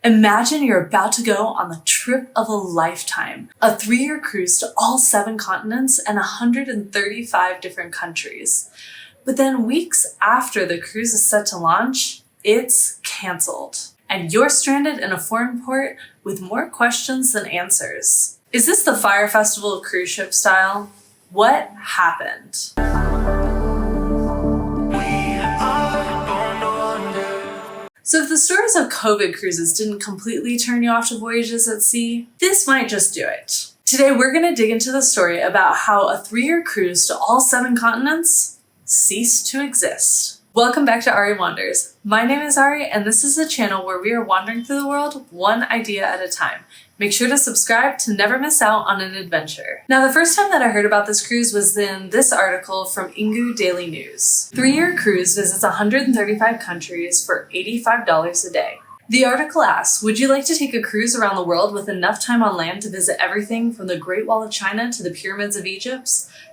Imagine you're about to go on the trip of a lifetime, a 3-year cruise to all 7 continents and 135 different countries. But then weeks after the cruise is set to launch, it's canceled. And you're stranded in a foreign port with more questions than answers. Is this the Fyre Festival cruise ship style? What happened? So if the stories of COVID cruises didn't completely turn you off to voyages at sea, this might just do it. Today we're going to dig into the story about how a 3-year cruise to all 7 continents ceased to exist. Welcome back to Ari Wanders. My name is Ari, and this is a channel where we are wandering through the world one idea at a time. Make sure to subscribe to never miss out on an adventure. Now, the first time that I heard about this cruise was in this article from Ingu Daily News. 3-year cruise visits 135 countries for $85 a day. The article asks, would you like to take a cruise around the world with enough time on land to visit everything from the Great Wall of China to the pyramids of Egypt,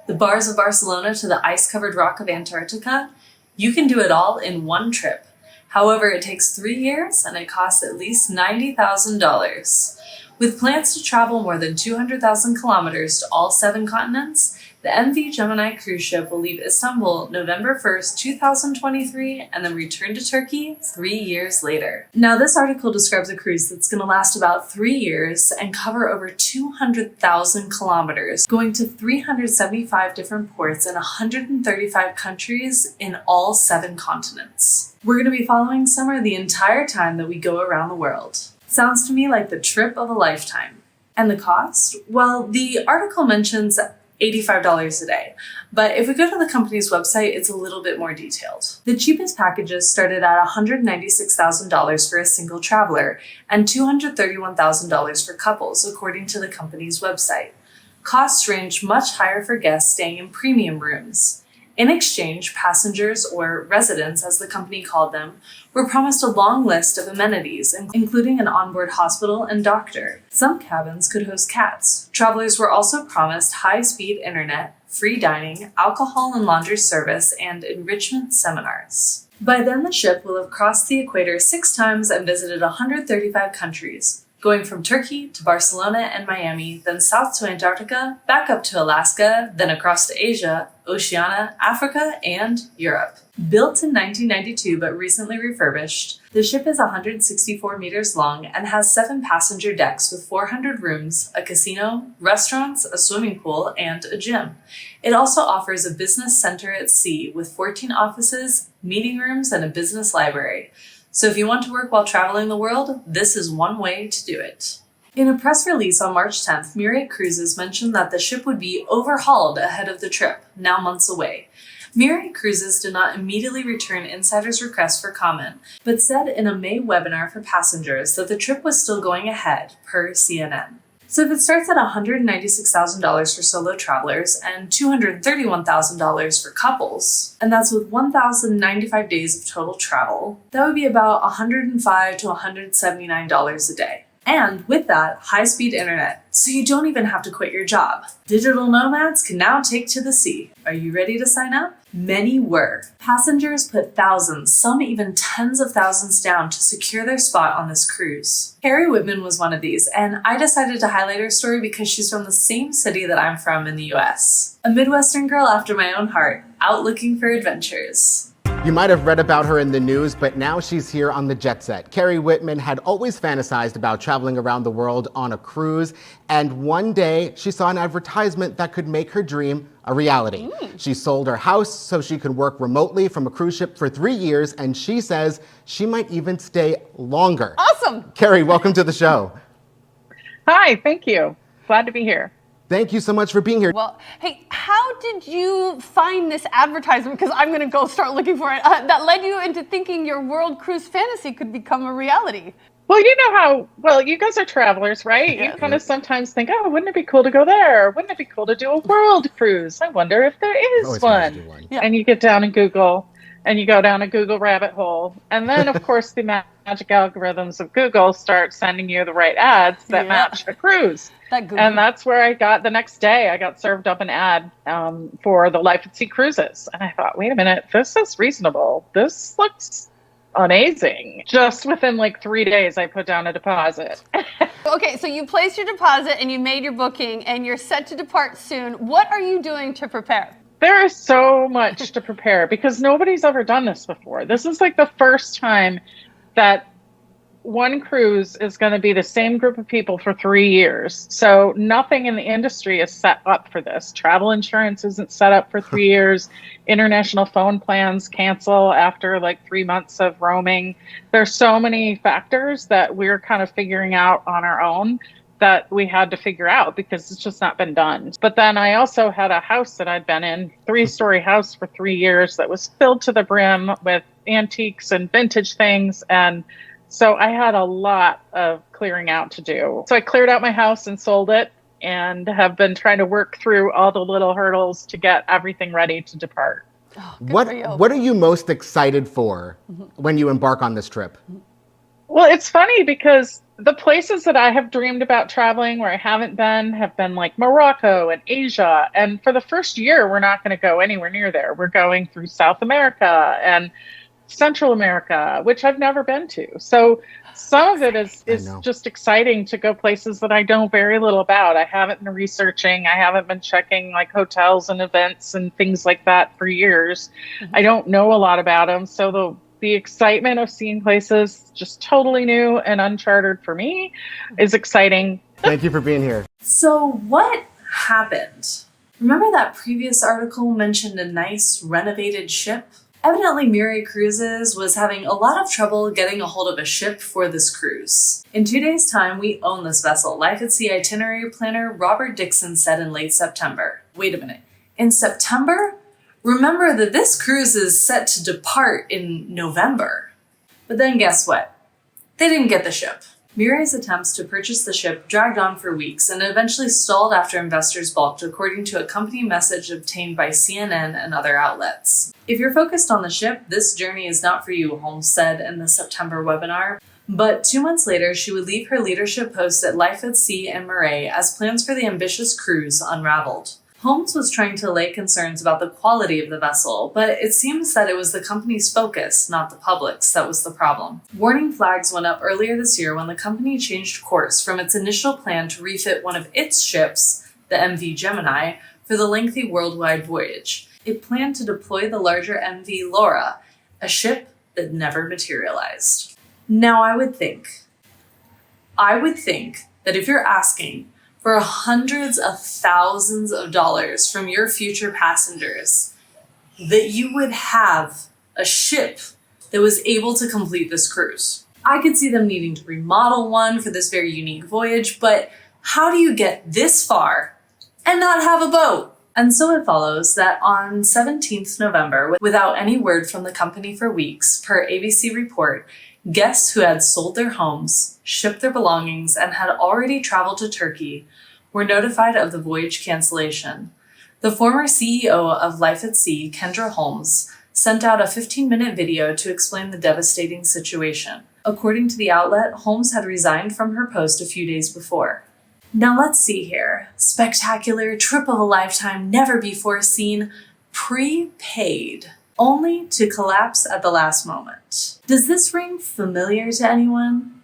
the bars of Barcelona to the ice-covered rock of Antarctica? You can do it all in one trip. However, it takes 3 years and it costs at least $90,000. With plans to travel more than 200,000 kilometers to all 7 continents, the MV Gemini cruise ship will leave Istanbul November 1st, 2023, and then return to Turkey 3 years later. Now, this article describes a cruise that's going to last about 3 years and cover over 200,000 kilometers, going to 375 different ports in 135 countries in all 7 continents. We're going to be following Summer the entire time that we go around the world. Sounds to me like the trip of a lifetime. And the cost? Well, the article mentions $85 a day, but if we go to the company's website, it's a little bit more detailed. The cheapest packages started at $196,000 for a single traveler and $231,000 for couples, according to the company's website. Costs range much higher for guests staying in premium rooms. In exchange, passengers, or residents as the company called them, were promised a long list of amenities, including an onboard hospital and doctor. Some cabins could host cats. Travelers were also promised high-speed internet, free dining, alcohol and laundry service, and enrichment seminars. By then, the ship will have crossed the equator 6 times and visited 135 countries, going from Turkey to Barcelona and Miami, then south to Antarctica, back up to Alaska, then across to Asia, Oceania, Africa, and Europe. Built in 1992 but recently refurbished, the ship is 164 meters long and has 7 passenger decks with 400 rooms, a casino, restaurants, a swimming pool, and a gym. It also offers a business center at sea with 14 offices, meeting rooms, and a business library. So if you want to work while traveling the world, this is one way to do it. In a press release on March 10th, Myriad Cruises mentioned that the ship would be overhauled ahead of the trip, now months away. Myriad Cruises did not immediately return insiders' requests for comment, but said in a May webinar for passengers that the trip was still going ahead, per CNN. So if it starts at $196,000 for solo travelers and $231,000 for couples, and that's with 1,095 days of total travel, that would be about $105 to $179 a day. And with that, high-speed internet, so you don't even have to quit your job. Digital nomads can now take to the sea. Are you ready to sign up? Many were. Passengers put thousands, some even tens of thousands down to secure their spot on this cruise. Keri was one of these, and I decided to highlight her story because she's from the same city that I'm from in the US. A Midwestern girl after my own heart, out looking for adventures. You might have read about her in the news, but now she's here on the jet set. Keri Whitman had always fantasized about traveling around the world on a cruise, and one day she saw an advertisement that could make her dream a reality. She sold her house so she could work remotely from a cruise ship for 3 years, and she says she might even stay longer. Awesome! Keri, welcome to the show. Hi, thank you. Glad to be here. Thank you so much for being here. Well, hey, how did you find this advertisement? Because I'm going to go start looking for it. That led you into thinking your world cruise fantasy could become a reality. Well, you know how, well, you guys are travelers, right? Yeah. You kind of sometimes think, oh, wouldn't it be cool to go there? Wouldn't it be cool to do a world cruise? I wonder if there is Always wanted to one. do one. Yeah. And you get down in Google, and you go down a Google rabbit hole. And then, of course, the magic algorithms of Google start sending you the right ads that match a cruise. And that's where I got, the next day, I got served up an ad for the Life at Sea cruises. And I thought, wait a minute, this is reasonable. This looks amazing. Just within like 3 days, I put down a deposit. Okay, so you placed your deposit and you made your booking and you're set to depart soon. What are you doing to prepare? There is so much to prepare because nobody's ever done this before. This is like the first time that one cruise is going to be the same group of people for 3 years. So nothing in the industry is set up for this. Travel insurance isn't set up for 3 years. International phone plans cancel after like 3 months of roaming. There's so many factors that we're kind of figuring out on our own that we had to figure out because it's just not been done. But then I also had a house that I'd been in, 3-story house for 3 years that was filled to the brim with antiques and vintage things. And so I had a lot of clearing out to do. So I cleared out my house and sold it and have been trying to work through all the little hurdles to get everything ready to depart. Oh, what are you most excited for when you embark on this trip? Well, it's funny because the places that I have dreamed about traveling where I haven't been have been like Morocco and Asia. And for the first year, we're not going to go anywhere near there. We're going through South America and Central America, which I've never been to. So some of it is just exciting to go places that I know very little about. I haven't been researching. I haven't been checking like hotels and events and things like that for years. I don't know a lot about them. So the excitement of seeing places just totally new and uncharted for me is exciting. Thank you for being here. So what happened? Remember that previous article mentioned a nice renovated ship? Evidently, Mirai Cruises was having a lot of trouble getting a hold of a ship for this cruise. In 2 days' time, we own this vessel, Life at Sea itinerary planner Robert Dixon said in late September. Wait a minute. In September? Remember that this cruise is set to depart in November. But then guess what? They didn't get the ship. Mirai's attempts to purchase the ship dragged on for weeks and eventually stalled after investors balked, according to a company message obtained by CNN and other outlets. If you're focused on the ship, this journey is not for you, Holmes said in the September webinar. But 2 months later, she would leave her leadership post at Life at Sea and Mirai as plans for the ambitious cruise unraveled. Holmes was trying to allay concerns about the quality of the vessel, but it seems that it was the company's focus, not the public's, that was the problem. Warning flags went up earlier this year when the company changed course from its initial plan to refit one of its ships, the MV Gemini, for the lengthy worldwide voyage. It planned to deploy the larger MV Laura, a ship that never materialized. Now I would think that if you're asking for hundreds of thousands of dollars from your future passengers, that you would have a ship that was able to complete this cruise. I could see them needing to remodel one for this very unique voyage, but how do you get this far and not have a boat? And so it follows that on 17th November, without any word from the company for weeks, per ABC report, guests who had sold their homes, shipped their belongings, and had already traveled to Turkey were notified of the voyage cancellation. The former CEO of Life at Sea, Kendra Holmes, sent out a 15-minute video to explain the devastating situation. According to the outlet, Holmes had resigned from her post a few days before. Now let's see here. Spectacular, trip of a lifetime, never before seen, prepaid, only to collapse at the last moment. Does this ring familiar to anyone?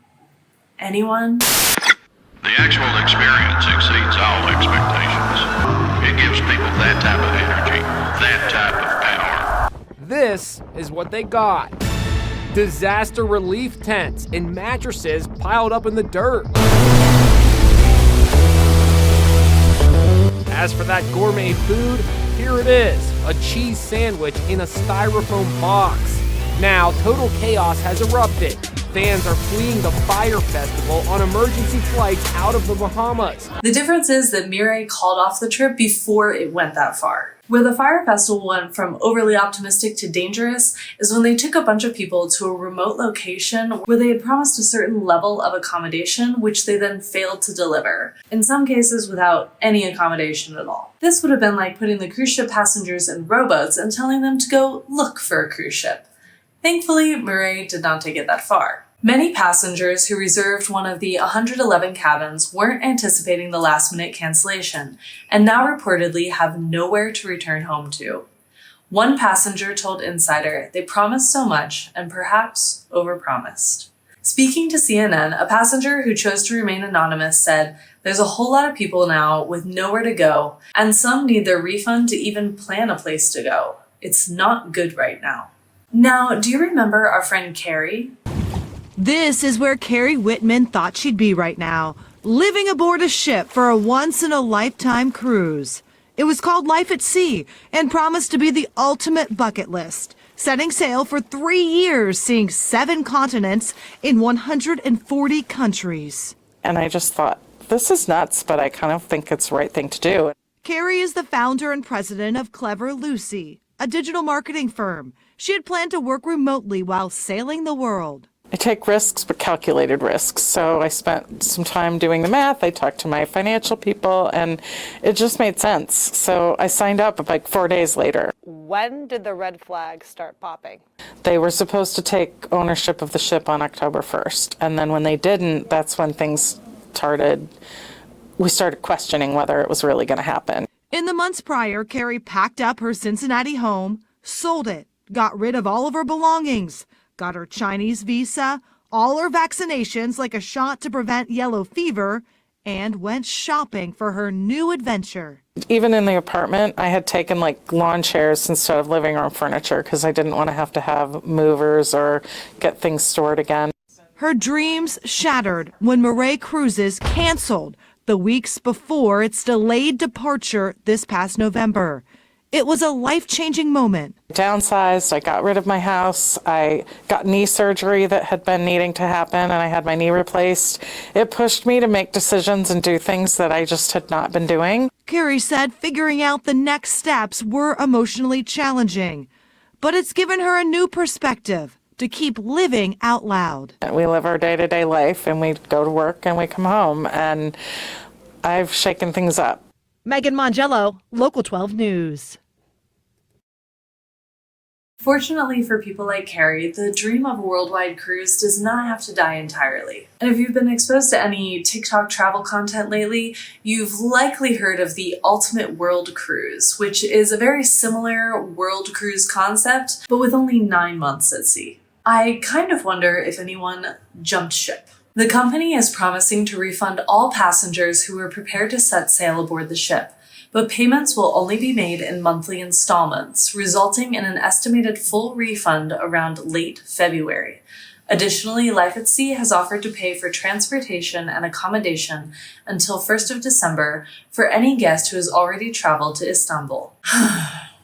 Anyone? The actual experience exceeds all expectations. It gives people that type of energy, that type of power. This is what they got. Disaster relief tents and mattresses piled up in the dirt. As for that gourmet food, here it is, a cheese sandwich in a styrofoam box. Now, total chaos has erupted. Fans are fleeing the Fyre Festival on emergency flights out of the Bahamas. The difference is that Mirai called off the trip before it went that far. Where the Fyre Festival went from overly optimistic to dangerous is when they took a bunch of people to a remote location where they had promised a certain level of accommodation, which they then failed to deliver, in some cases without any accommodation at all. This would have been like putting the cruise ship passengers in rowboats and telling them to go look for a cruise ship. Thankfully, Mirai did not take it that far. Many passengers who reserved one of the 111 cabins weren't anticipating the last-minute cancellation, and now reportedly have nowhere to return home to. One passenger told Insider they promised so much and perhaps overpromised. Speaking to CNN, a passenger who chose to remain anonymous said, "There's a whole lot of people now with nowhere to go, and some need their refund to even plan a place to go. It's not good right now." Now, do you remember our friend Keri? This is where Keri Whitman thought she'd be right now, living aboard a ship for a once-in-a-lifetime cruise. It was called Life at Sea and promised to be the ultimate bucket list, setting sail for 3 years, seeing 7 continents in 140 countries. And I just thought, this is nuts, but I kind of think it's the right thing to do. Keri is the founder and president of Clever Lucy, a digital marketing firm. She had planned to work remotely while sailing the world. I take risks, but calculated risks. So I spent some time doing the math. I talked to my financial people, and it just made sense. So I signed up like 4 days later. When did the red flags start popping? They were supposed to take ownership of the ship on October 1st. And then when they didn't, that's when things started. We started questioning whether it was really going to happen. In the months prior, Keri packed up her Cincinnati home, sold it, got rid of all of her belongings, got her Chinese visa, all her vaccinations like a shot to prevent yellow fever, and went shopping for her new adventure. Even in the apartment, I had taken like lawn chairs instead of living room furniture because I didn't want to have movers or get things stored again. Her dreams shattered when Murray Cruises canceled the weeks before its delayed departure this past November. It was a life-changing moment. Downsized, I got rid of my house, I got knee surgery that had been needing to happen, and I had my knee replaced. It pushed me to make decisions and do things that I just had not been doing. Keri said figuring out the next steps were emotionally challenging, but it's given her a new perspective to keep living out loud. We live our day-to-day life, and we go to work and we come home, and I've shaken things up. Megan Mongello, Local 12 News. Fortunately for people like Keri, the dream of a worldwide cruise does not have to die entirely. And if you've been exposed to any TikTok travel content lately, you've likely heard of the Ultimate World Cruise, which is a very similar world cruise concept, but with only 9 months at sea. I kind of wonder if anyone jumped ship. The company is promising to refund all passengers who were prepared to set sail aboard the ship, but payments will only be made in monthly installments, resulting in an estimated full refund around late February. Additionally, Life at Sea has offered to pay for transportation and accommodation until 1st of December for any guest who has already traveled to Istanbul.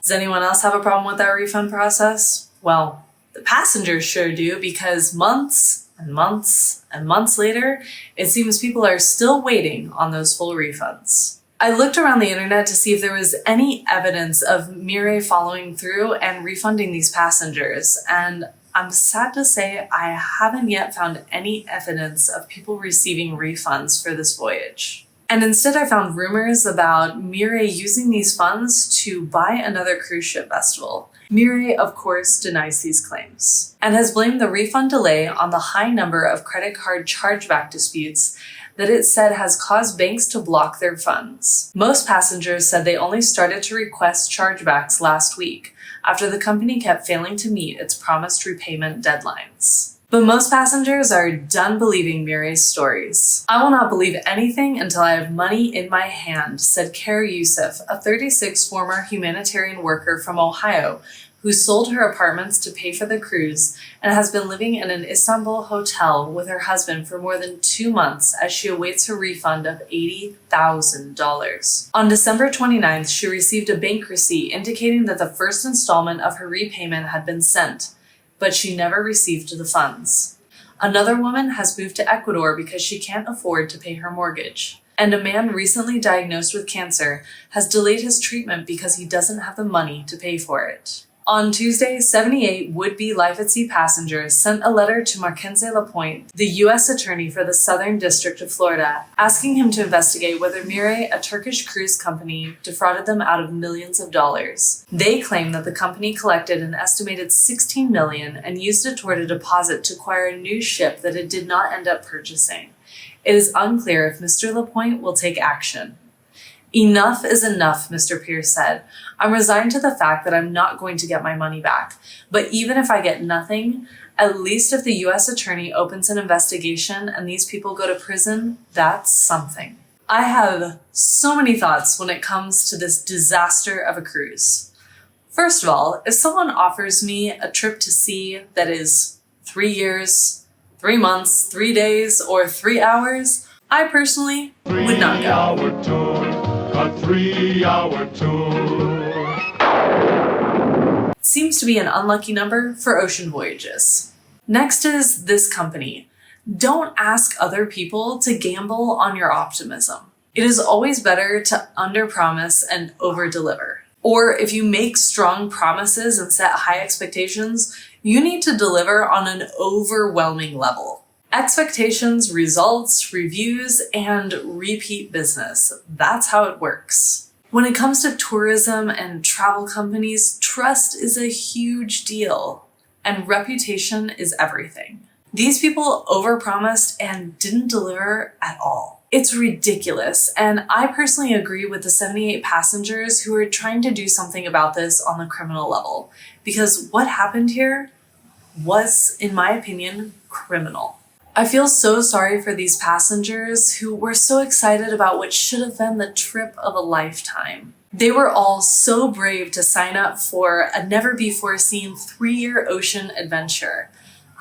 Does anyone else have a problem with that refund process? Well, the passengers sure do, because months and months and months later, it seems people are still waiting on those full refunds. I looked around the internet to see if there was any evidence of Mirai following through and refunding these passengers, and I'm sad to say I haven't yet found any evidence of people receiving refunds for this voyage. And instead I found rumors about Mirai using these funds to buy another cruise ship festival. Mirai, of course, denies these claims and has blamed the refund delay on the high number of credit card chargeback disputes that it said has caused banks to block their funds. Most passengers said they only started to request chargebacks last week after the company kept failing to meet its promised repayment deadlines. But most passengers are done believing Mirai's stories. "I will not believe anything until I have money in my hand," said Keri Youssef, a 36 former humanitarian worker from Ohio who sold her apartments to pay for the cruise and has been living in an Istanbul hotel with her husband for more than 2 months as she awaits her refund of $80,000. On December 29th, she received a bank receipt indicating that the first installment of her repayment had been sent, but she never received the funds. Another woman has moved to Ecuador because she can't afford to pay her mortgage. And a man recently diagnosed with cancer has delayed his treatment because he doesn't have the money to pay for it. On Tuesday, 78 would-be Life at Sea passengers sent a letter to Mackenzie Lapointe, the U.S. Attorney for the Southern District of Florida, asking him to investigate whether Mirai, a Turkish cruise company, defrauded them out of millions of dollars. They claim that the company collected an estimated $16 million and used it toward a deposit to acquire a new ship that it did not end up purchasing. It is unclear if Mr. Lapointe will take action. Enough is enough, Mr. Pierce said. I'm resigned to the fact that I'm not going to get my money back. But even if I get nothing, at least if the U.S. attorney opens an investigation and these people go to prison, that's something. I have so many thoughts when it comes to this disaster of a cruise. First of all, if someone offers me a trip to sea that is 3 years, 3 months, 3 days, or 3 hours, I personally would not go. 3-hour tour, a 3-hour tour. Seems to be an unlucky number for ocean voyages. Next is this company. Don't ask other people to gamble on your optimism. It is always better to underpromise and overdeliver. Or if you make strong promises and set high expectations, you need to deliver on an overwhelming level. Expectations, results, reviews, and repeat business. That's how it works. When it comes to tourism and travel companies, trust is a huge deal, and reputation is everything. These people overpromised and didn't deliver at all. It's ridiculous, and I personally agree with the 78 passengers who are trying to do something about this on the criminal level, because what happened here was, in my opinion, criminal. I feel so sorry for these passengers who were so excited about what should have been the trip of a lifetime. They were all so brave to sign up for a never-before-seen 3-year ocean adventure.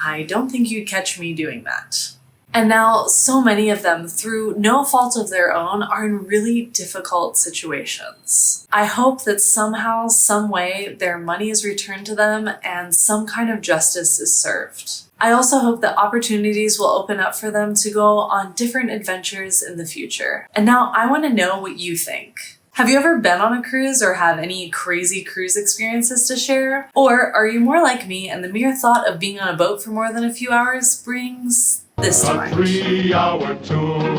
I don't think you'd catch me doing that. And now, so many of them, through no fault of their own, are in really difficult situations. I hope that somehow, some way, their money is returned to them and some kind of justice is served. I also hope that opportunities will open up for them to go on different adventures in the future. And now I want to know what you think. Have you ever been on a cruise or have any crazy cruise experiences to share? Or are you more like me and the mere thought of being on a boat for more than a few hours brings this to mind? 3-hour tour.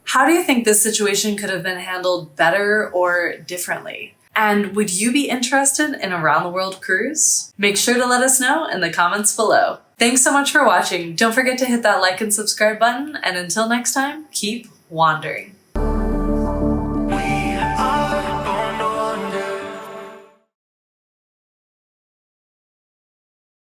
How do you think this situation could have been handled better or differently? And would you be interested in a round-the-world cruise? Make sure to let us know in the comments below. Thanks so much for watching. Don't forget to hit that like and subscribe button, and until next time, keep wandering.